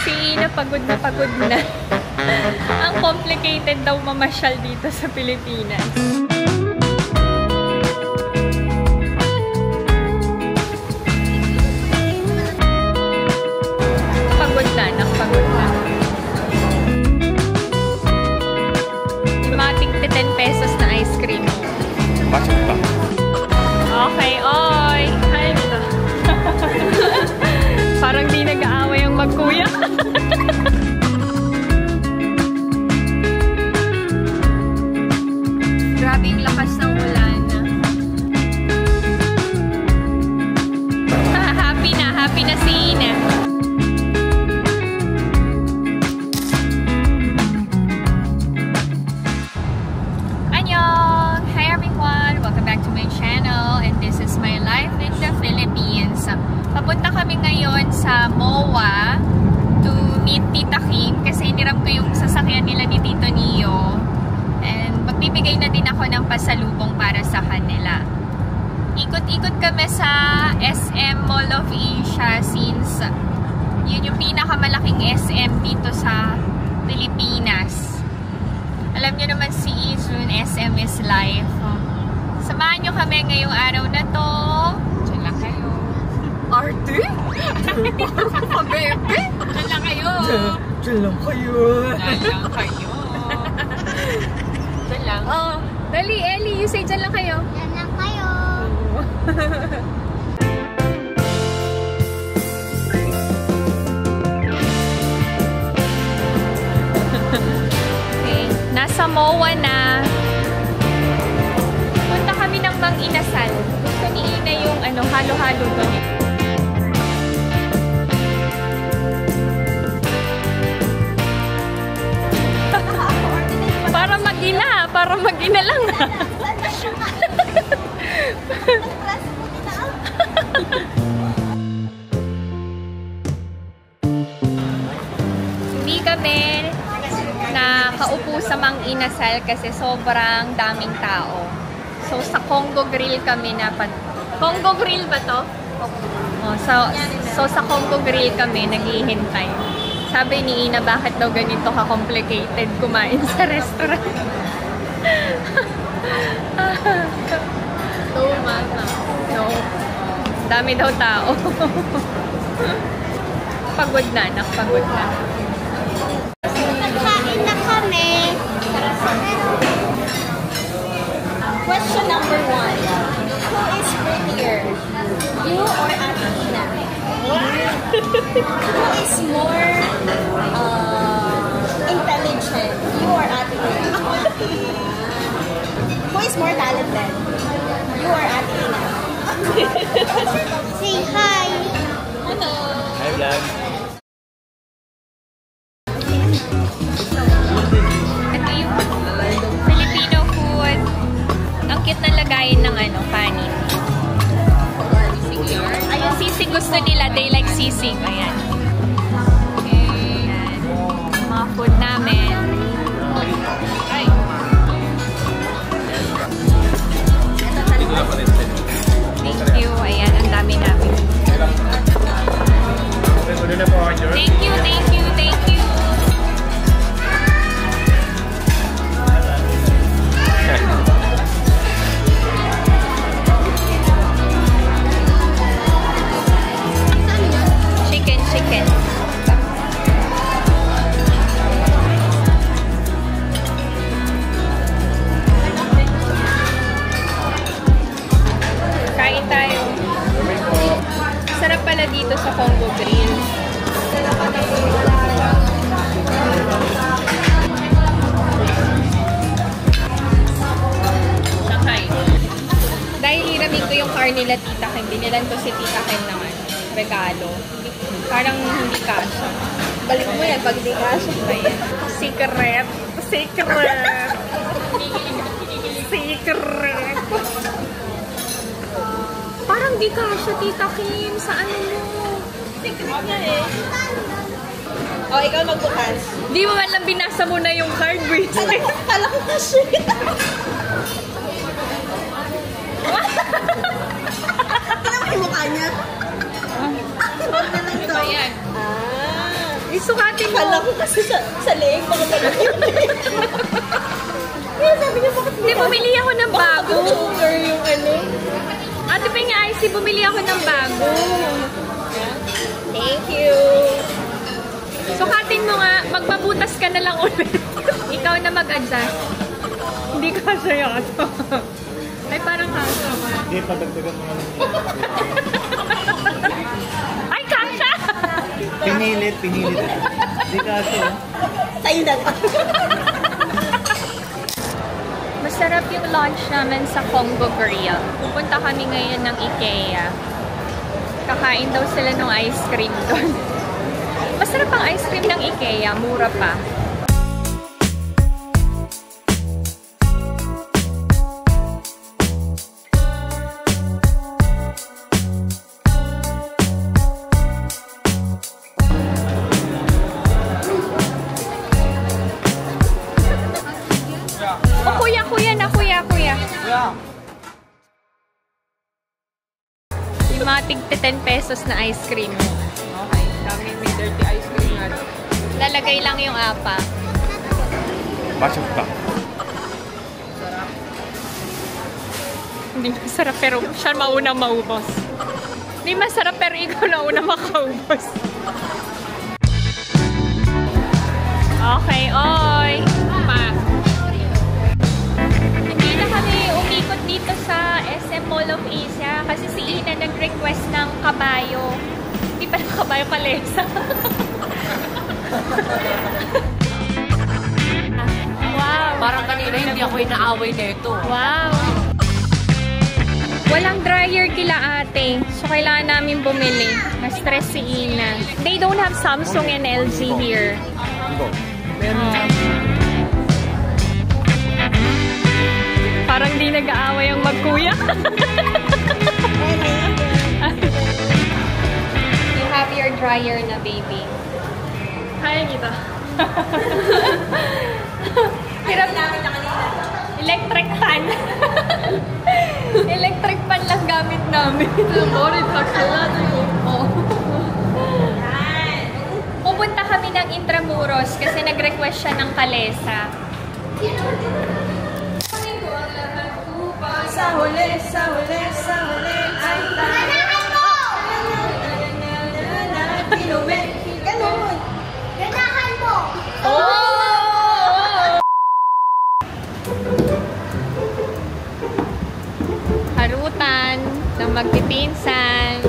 Si Ina pagod na. Ang complicated daw mamasyal dito sa Pilipinas. Pagod na. Yung mga tig 10 pesos na ice cream. Bakit ba? Okay, oy! Hi, nito. Parang di nag-aaway ang magkuya. Grabe yung lakas ng ulan. Happy na si Ina. Annyeong! Hi everyone! Welcome back to my channel and this is my life in the Philippines. Papunta kami ngayon sa MOA to meet Tita Kim kasi hiniram ko yung sasakyan nila ni Tito Neo. And magbibigay na din ako ng pasalubong para sa kanila. Ikot-ikot kami sa SM Mall of Asia since yun yung pinakamalaking SM dito sa Pilipinas. Alam nyo naman si Izun, SM is life. Samahan nyo kami ngayong araw na to. Diyan lang kayo. Arte? Pabebe? Diyan lang kayo. Diyan lang kayo. Diyan lang. Oh, dali, Ellie. You say diyan lang kayo. Diyan lang kayo. Okay. Nasa MOA na. Punta kami ng Mang Inasal. Gusto ni Ina yung halo-halo doon. Para mag-ina lang. Hindi kami nakaupo sa Mang Inasal kasi sobrang daming tao. So sa Congo Grill kami Congo Grill ba to? Oh, so sa Congo Grill kami naghihintay. Sabi ni Ina, bakit daw ganito ka-complicated kumain sa restaurant? No. Dami daw tao. Pagod na. Nagkain na kami. Question number 1. Who is prettier? You or Ate Ina? Who is more intelligent? You or Ate Ina? Who is more talented? You or Ate Ina? Say hi! Hello! Hi, vlog. Ito yung Filipino food. Ang cute na lagayin ng kanin. Ayun, sisig gusto nila. They like sisig. Ayan. Ayan. Mga food namin. Ay. Thank you. Ayan, ang dami namin. Thank you. Chicken. Kain tayo. Sarap pala dito sa Congo Grill. Shanghai. Dahil hiramin ko yung car nila Tita Kim, binilan ko si Tita Kim ng regalo. Parang hindi kasha. Balik mo yan pag di kasha. Secret. Parang di kasha, Tita Kim. Sa ano mo? Secret niya eh. O, ikaw magbukas. Di mo man lang binasa mo na yung card, wait. Kala ko kasi. Tingnan mo yung mukha niya. Ito yan. Isukatin mo. Kala ko kasi sa leeg, baka malaki yung leeg. Kaya sabi niya, bakit Hindi, bumili ako ng bago. sugar yung ano? Ate Ping Icy, bumili ako ng bago. Thank you. Sukatin mo nga, magpabutas ka na lang ulit. Ikaw na mag-adjust. Hindi ka sa'yo. Ay, parang kaso. Hindi, padagdagan mo lang. Ay, kasha! Pinilit. Hindi kaso. Sa'yo na lang. Masarap yung lunch namin sa Congo Grill. Pupunta kami ngayon ng IKEA. Kakain daw sila ng ice cream doon. Masarap ang ice cream ng IKEA. Mura pa. Oh, kuya na, kuya. Yeah. Yung mga tig 10 pesos na ice cream. Okay, kami may dirty ice cream natin. Lalagay lang yung apa. 맛있다. Hindi masarap pero siya mauna maubos. Hindi masarap pero ikaw na una makaubos. Okay, oy. Pa. Hindi na kami umikot dito sa SM Mall of Asia kasi si Ina nag-request ng kabayo. Hindi pa ng kabayo, kalesa. Wow. Parang kanina hindi ako inaaway na ito. Wow. Walang dryer kila ate. So, kailangan namin bumili. Na-stress si Ina. They don't have Samsung and LG here. 이거. Parang di nag-aaway ang magkuya. You have your dryer na, baby. Kaya kita. Hirap namin na kanina. Electric fan. Electric fan lang gamit namin. Pupunta kami ng Intramuros kasi nag-request siya ng kalesa. Sa huli ay Ganun. Ganahan mo. Oh! Harutan ng magpipinsan.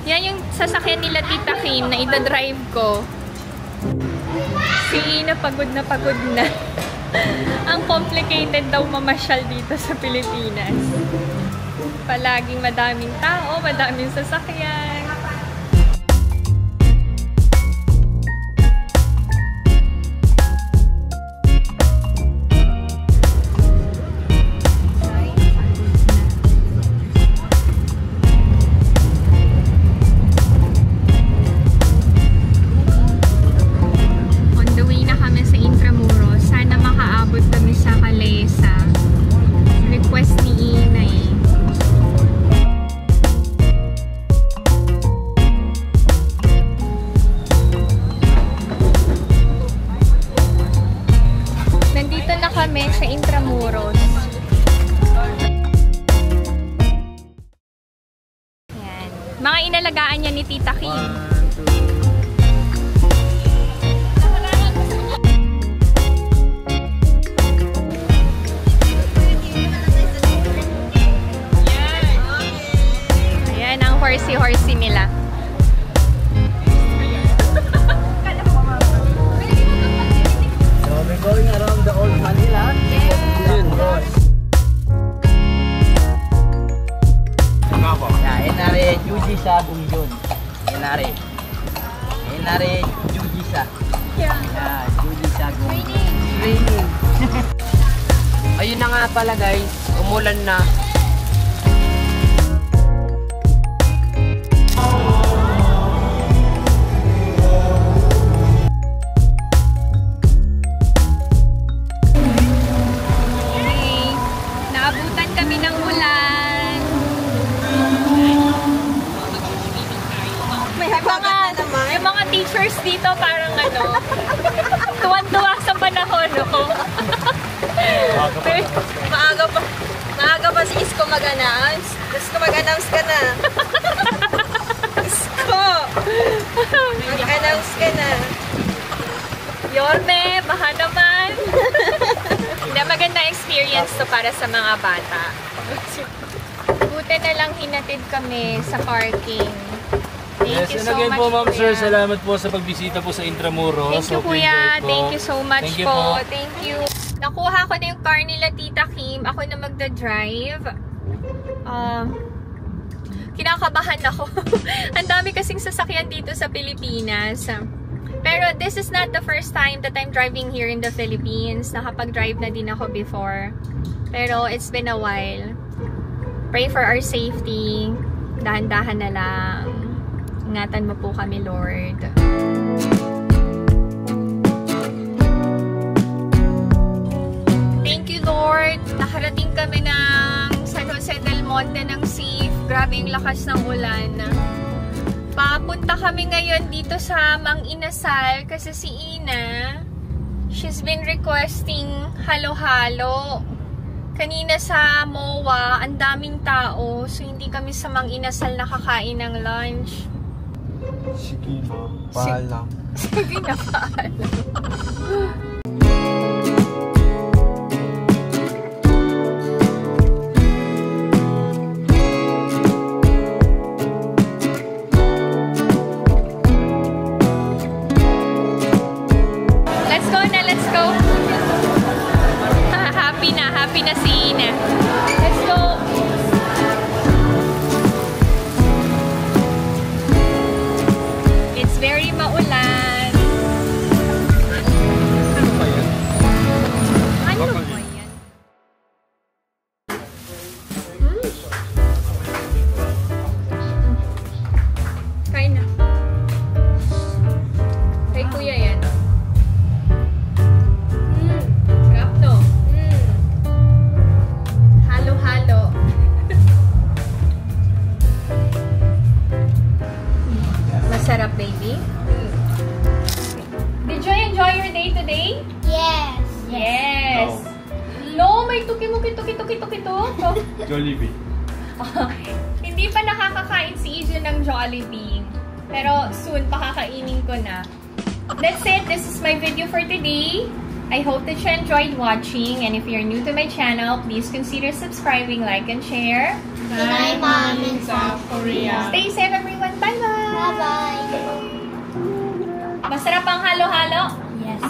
Yan yung sasakyan nila Tita Kim na ida-drive ko. Si Ina pagod na. Ang complicated daw mamasyal dito sa Pilipinas. Palaging madaming tao, madaming sasakyan. On the way na kami sa Intramuros. Sana makaabot kami sa Calesa. Request ni Ina eh. Nandito na kami sa Intramuros. Yan. Mga inalagaan niya ni Tita Kim. Ayan ang horsey-horsey nila. So we're going around the old Manila. Yun, boss. Enare Juji sa Bungjun. Enare Juji sa. Yeah. Juji sa Bungjun. Raining. Ayun na nga pala guys, umulan na. Okay. Naabutan kami ng ulan. viewers dito parang ano, tuwan-tuwa sa panahon, no? Maaga pa si Isko mag-announce. Isko mag-announce ka na. Isko! Mag-announce ka na. Yorme, baka naman. Hindi, maganda experience to para sa mga bata. Buti na lang hinatid kami sa parking. Thank you so again much, po, ma'am Kuya. sir, salamat po sa pagbisita po sa Intramuros. Thank you, Kuya. Thank you so much Thank you po. Thank you. Nakuha ko na yung car nila, Tita Kim. Ako na magda-drive. Kinakabahan ako. Ang dami kasing sasakyan dito sa Pilipinas. Pero this is not the first time that I'm driving here in the Philippines. Nakapag-drive na din ako before. Pero it's been a while. Pray for our safety. Dahan-dahan na lang. Ingatan mo po kami, Lord. Thank you, Lord. Nakarating kami ng San Jose del Monte ng safe. Grabe yung lakas ng ulan. Papunta kami ngayon dito sa Mang Inasal kasi si Ina, she's been requesting halo-halo. Kanina sa MOA, ang daming tao. So, hindi kami sa Mang Inasal nakakain ng lunch. Sige na, paalam. Sige na, paalam. Let's go na, let's go. Happy na si Ina. Let's go. It's very maulan. Ano ba yan? Kain na. Kay Kuya yan. Sarap no? Halo-halo. Masarap, baby. Did you enjoy your day today? Yes. Yes. No, may tuki-tuki-tuki-tuki to. Jollibee. Hindi pa nakakakain si Ijo ng Jollibee. Pero soon, pakakainin ko na. That's it. This is my video for today. I hope that you enjoyed watching. And if you're new to my channel, please consider subscribing, like, and share. Bye, Mom in South Korea. Stay safe, everyone. Bye-bye! Bye-bye. Masarap ang halo-halo? Yes.